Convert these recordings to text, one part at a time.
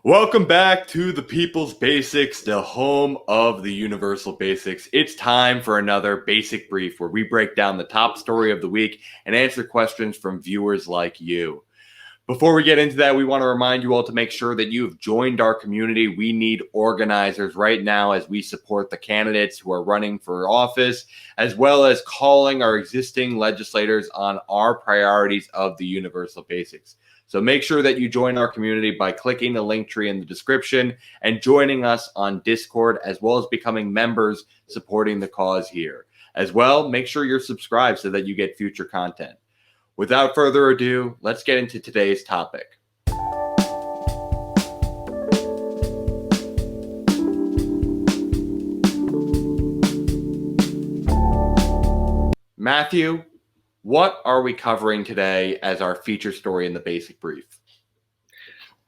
Welcome back to the People's Basics, the home of the Universal Basics. It's time for another basic brief where we break down the top story of the week and answer questions from viewers like you. Before we get into that, we want to remind you all to make sure that you have joined our community. We need organizers right now as we support the candidates who are running for office, as well as calling our existing legislators on our priorities of the Universal Basics. So make sure that you join our community by clicking the link tree in the description and joining us on Discord, as well as becoming members supporting the cause here. As well, make sure you're subscribed so that you get future content. Without further ado, let's get into today's topic. Matthew, what are we covering today as our feature story in the basic brief?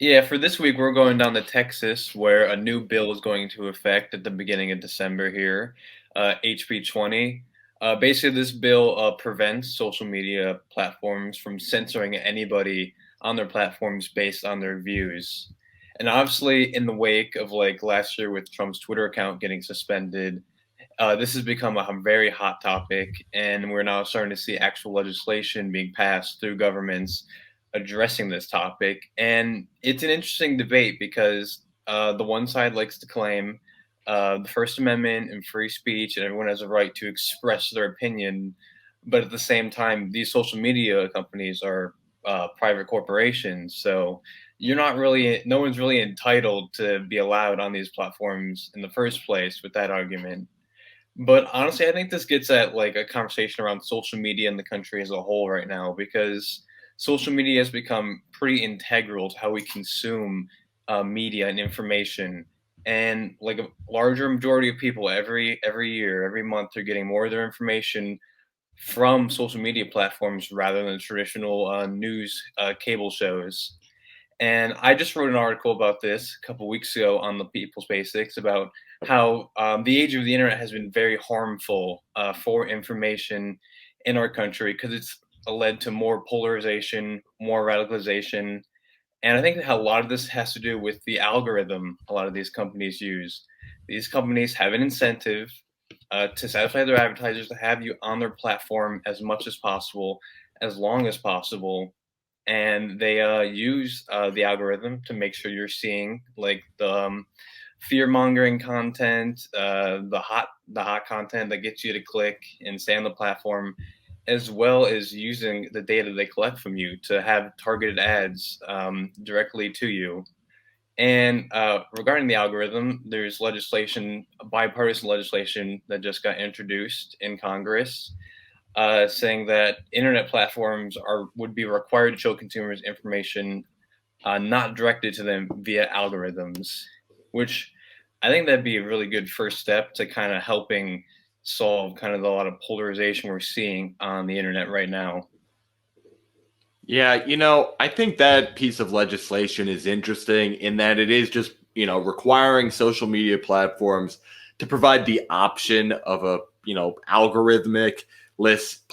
Yeah, for this week, we're going down to Texas, where a new bill is going into effect at the beginning of December here, HB 20. Basically, this bill prevents social media platforms from censoring anybody on their platforms based on their views. And obviously, in the wake of like last year with Trump's Twitter account getting suspended, this has become a very hot topic, and we're now starting to see actual legislation being passed through governments addressing this topic. And it's an interesting debate because the one side likes to claim the First Amendment and free speech, and everyone has a right to express their opinion. But at the same time, these social media companies are private corporations. So you're not really, no one's really entitled to be allowed on these platforms in the first place with that argument. But honestly, I think this gets at like a conversation around social media in the country as a whole right now because social media has become pretty integral to how we consume media and information. And like a larger majority of people every year, every month, are getting more of their information from social media platforms rather than traditional news cable shows. And I just wrote an article about this a couple weeks ago on the People's Basics about how the age of the internet has been very harmful for information in our country because it's led to more polarization, more radicalization. And I think that a lot of this has to do with the algorithm a lot of these companies use. These companies have an incentive to satisfy their advertisers to have you on their platform as much as possible, as long as possible, and they use the algorithm to make sure you're seeing like the fear mongering content, the hot content that gets you to click and stay on the platform, as well as using the data they collect from you to have targeted ads directly to you. And regarding the algorithm, there's legislation, bipartisan legislation that just got introduced in Congress saying that internet platforms would be required to show consumers information not directed to them via algorithms, which I think that'd be a really good first step to kind of helping solve kind of a lot of polarization we're seeing on the internet right now. Yeah, I think that piece of legislation is interesting in that it is just, requiring social media platforms to provide the option of a, algorithmic list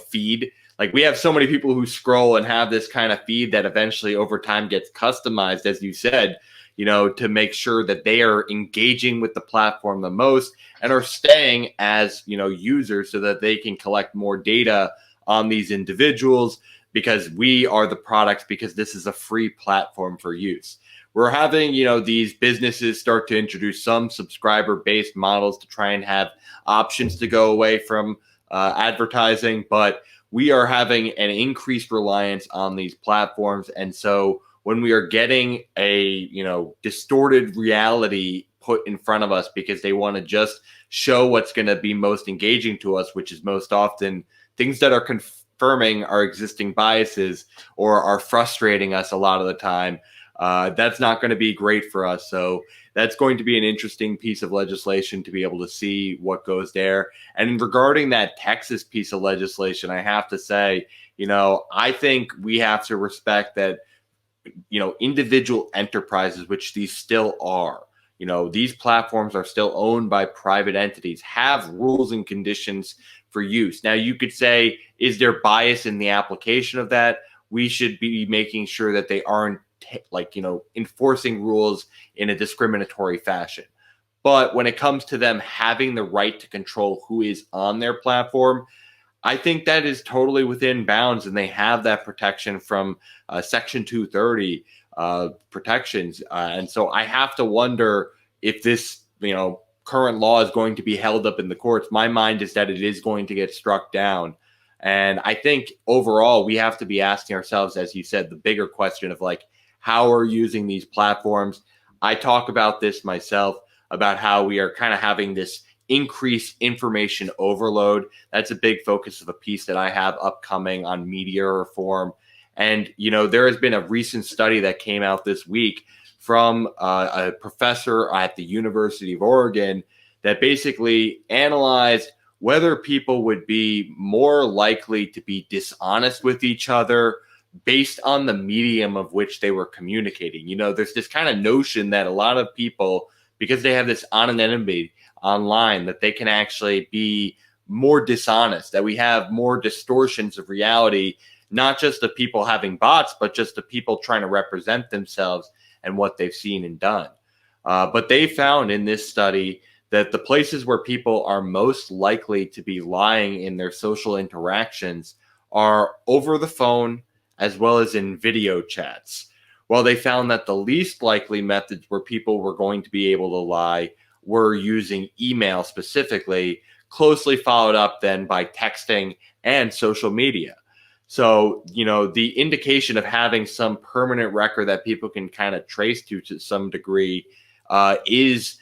feed. Like we have so many people who scroll and have this kind of feed that eventually over time gets customized, as you said, to make sure that they are engaging with the platform the most and are staying as, users so that they can collect more data on these individuals because we are the products because this is a free platform for use. We're having, these businesses start to introduce some subscriber based models to try and have options to go away from advertising, but we are having an increased reliance on these platforms. And so when we are getting a, distorted reality put in front of us because they want to just show what's going to be most engaging to us, which is most often things that are confirming our existing biases or are frustrating us a lot of the time, that's not going to be great for us. So that's going to be an interesting piece of legislation to be able to see what goes there. And regarding that Texas piece of legislation, I have to say, I think we have to respect that, individual enterprises, which these still are, these platforms are still owned by private entities, have rules and conditions for use. Now, you could say, is there bias in the application of that? We should be making sure that they aren't enforcing rules in a discriminatory fashion. But when it comes to them having the right to control who is on their platform, I think that is totally within bounds, and they have that protection from Section 230 protections. And so I have to wonder if this, current law is going to be held up in the courts. My mind is that it is going to get struck down. And I think overall, we have to be asking ourselves, as you said, the bigger question of like, how are using these platforms? I talk about this myself, about how we are kind of having this increased information overload. That's a big focus of a piece that I have upcoming on media reform. And, there has been a recent study that came out this week from a professor at the University of Oregon that basically analyzed whether people would be more likely to be dishonest with each other based on the medium of which they were communicating. There's this kind of notion that a lot of people, because they have this anonymity online, that they can actually be more dishonest, that we have more distortions of reality, not just of people having bots, but just of people trying to represent themselves and what they've seen and done. But they found in this study that the places where people are most likely to be lying in their social interactions are over the phone as well as in video chats. Well, they found that the least likely methods where people were going to be able to lie were using email specifically, closely followed up then by texting and social media. So, the indication of having some permanent record that people can kind of trace to some degree is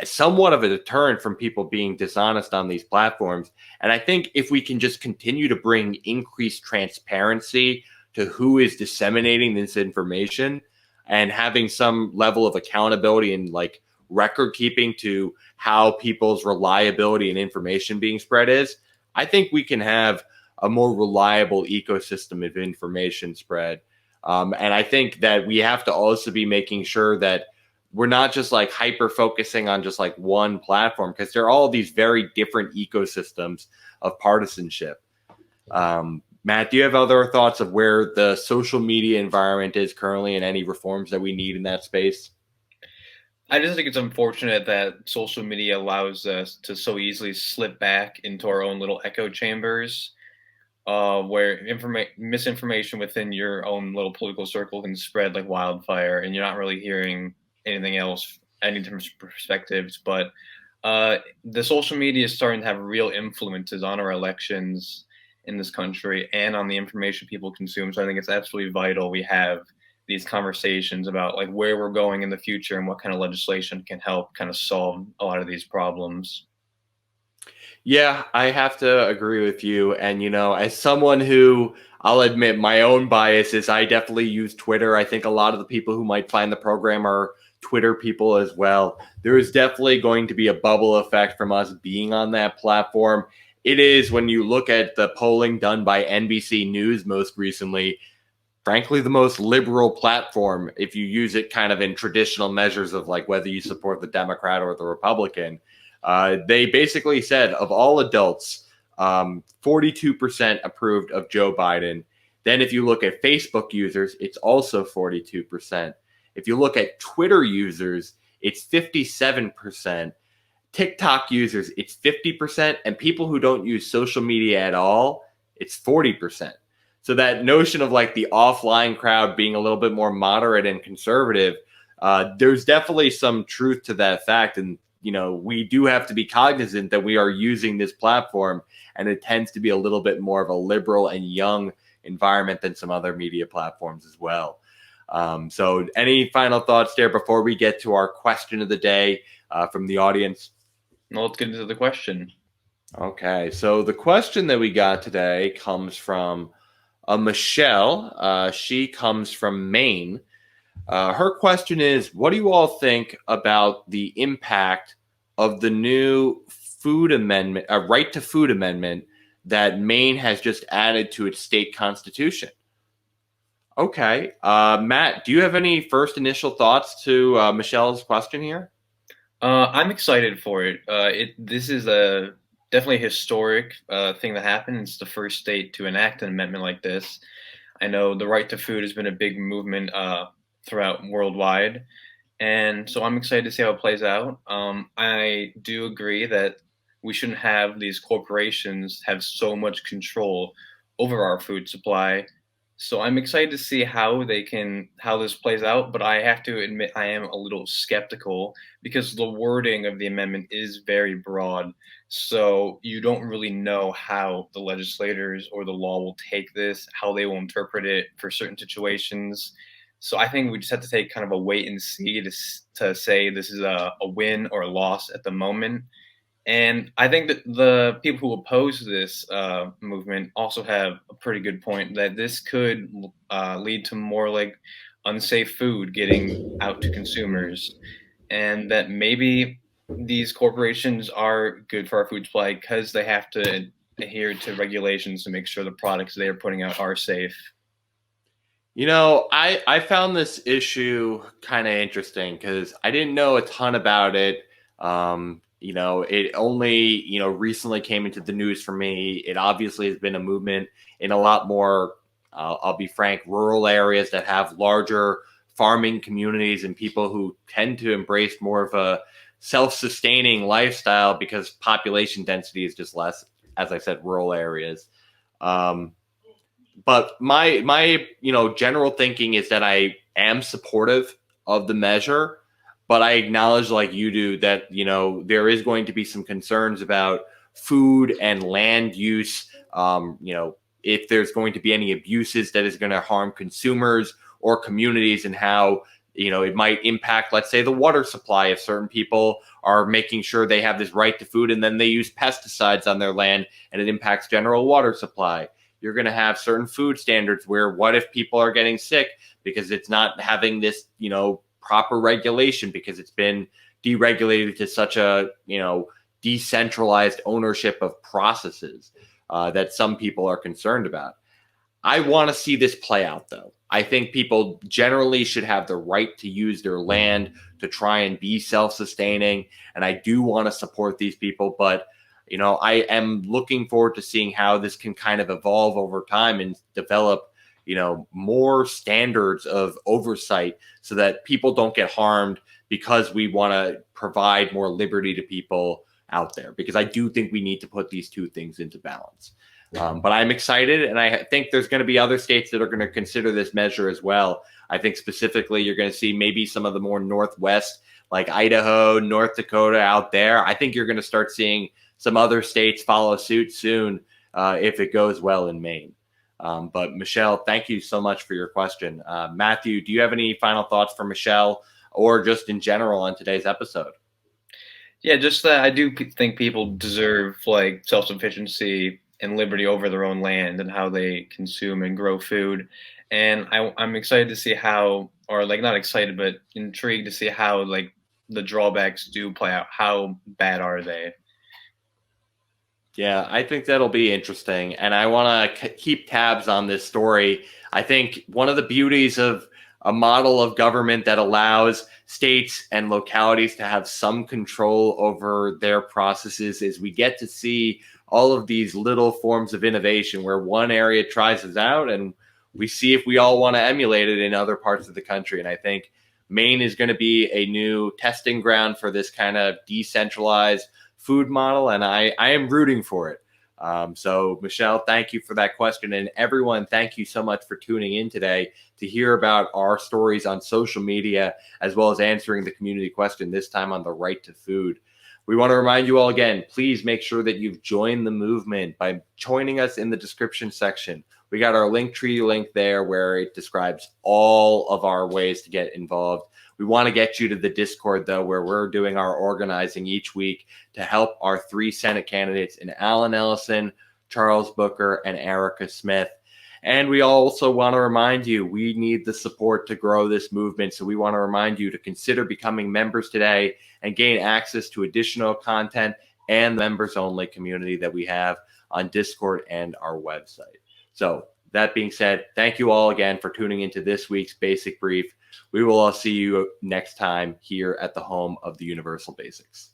somewhat of a deterrent from people being dishonest on these platforms. And I think if we can just continue to bring increased transparency to who is disseminating this information and having some level of accountability and like record keeping to how people's reliability and information being spread is, I think we can have a more reliable ecosystem of information spread. And I think that we have to also be making sure that we're not just like hyper focusing on just like one platform, because there are all these very different ecosystems of partisanship. Matt, do you have other thoughts of where the social media environment is currently and any reforms that we need in that space? I just think it's unfortunate that social media allows us to so easily slip back into our own little echo chambers, where misinformation within your own little political circle can spread like wildfire, and you're not really hearing anything else, any different perspectives. But the social media is starting to have real influences on our elections in this country and on the information people consume. So I think it's absolutely vital we have these conversations about like where we're going in the future and what kind of legislation can help kind of solve a lot of these problems. Yeah, I have to agree with you. And, as someone who, I'll admit my own bias is, I definitely use Twitter. I think a lot of the people who might find the program are Twitter people as well. There is definitely going to be a bubble effect from us being on that platform. It is, when you look at the polling done by NBC News most recently, frankly, the most liberal platform if you use it kind of in traditional measures of like whether you support the Democrat or the Republican. They basically said of all adults, 42% approved of Joe Biden. Then if you look at Facebook users, it's also 42%. If you look at Twitter users, it's 57%. TikTok users, it's 50%. And people who don't use social media at all, it's 40%. So that notion of like the offline crowd being a little bit more moderate and conservative, there's definitely some truth to that fact. And, we do have to be cognizant that we are using this platform, and it tends to be a little bit more of a liberal and young environment than some other media platforms as well. So any final thoughts there before we get to our question of the day from the audience? Well, let's get into the question. Okay, so the question that we got today comes from Michelle. She comes from Maine. Her question is, what do you all think about the impact of the new food amendment, right to food amendment that Maine has just added to its state constitution? Okay. Matt, do you have any first initial thoughts to Michelle's question here? I'm excited for it. This is a definitely a historic thing that happened. It's the first state to enact an amendment like this. I know the right to food has been a big movement throughout worldwide. And so I'm excited to see how it plays out. I do agree that we shouldn't have these corporations have so much control over our food supply. So I'm excited to see how this plays out, but I have to admit I am a little skeptical because the wording of the amendment is very broad. So you don't really know how the legislators or the law will take this, how they will interpret it for certain situations. So I think we just have to take kind of a wait and see to say this is a win or a loss at the moment. And I think that the people who oppose this movement also have a pretty good point that this could lead to more like unsafe food getting out to consumers, and that maybe these corporations are good for our food supply because they have to adhere to regulations to make sure the products they are putting out are safe. I found this issue kind of interesting because I didn't know a ton about it. It only, recently came into the news for me. It obviously has been a movement in a lot more, I'll be frank, rural areas that have larger farming communities and people who tend to embrace more of a self-sustaining lifestyle because population density is just less, as I said, rural areas. Um, but my general thinking is that I am supportive of the measure, but I acknowledge, like you do, that there is going to be some concerns about food and land use. If there's going to be any abuses that is going to harm consumers or communities, and how it might impact, let's say, the water supply if certain people are making sure they have this right to food and then they use pesticides on their land and it impacts general water supply. You're going to have certain food standards where what if people are getting sick because it's not having this, proper regulation because it's been deregulated to such a, decentralized ownership of processes that some people are concerned about. I want to see this play out, though. I think people generally should have the right to use their land to try and be self-sustaining. And I do want to support these people, but I am looking forward to seeing how this can kind of evolve over time and develop, more standards of oversight so that people don't get harmed because we want to provide more liberty to people out there. Because I do think we need to put these two things into balance. But I'm excited, and I think there's going to be other states that are going to consider this measure as well. I think specifically you're going to see maybe some of the more Northwest, like Idaho, North Dakota out there. I think you're going to start seeing some other states follow suit soon if it goes well in Maine. But Michelle, thank you so much for your question. Matthew, do you have any final thoughts for Michelle or just in general on today's episode? Yeah, just that I do think people deserve like self-sufficiency and liberty over their own land and how they consume and grow food. And I'm excited to see how, or like not excited, but intrigued to see how like the drawbacks do play out. How bad are they? Yeah, I think that'll be interesting. And I want to keep tabs on this story. I think one of the beauties of a model of government that allows states and localities to have some control over their processes is we get to see all of these little forms of innovation where one area tries us out and we see if we all want to emulate it in other parts of the country. And I think Maine is going to be a new testing ground for this kind of decentralized food model, and I am rooting for it. So, Michelle, thank you for that question. And everyone, thank you so much for tuning in today to hear about our stories on social media, as well as answering the community question, this time on the right to food. We want to remind you all again, please make sure that you've joined the movement by joining us in the description section. We got our Linktree link there where it describes all of our ways to get involved. We want to get you to the Discord, though, where we're doing our organizing each week to help our 3 Senate candidates in Alan Ellison, Charles Booker, and Erica Smith. And we also want to remind you, we need the support to grow this movement. So we want to remind you to consider becoming members today and gain access to additional content and members-only community that we have on Discord and our website. So that being said, thank you all again for tuning into this week's Basic Brief. We will all see you next time here at the home of the Universal Basics.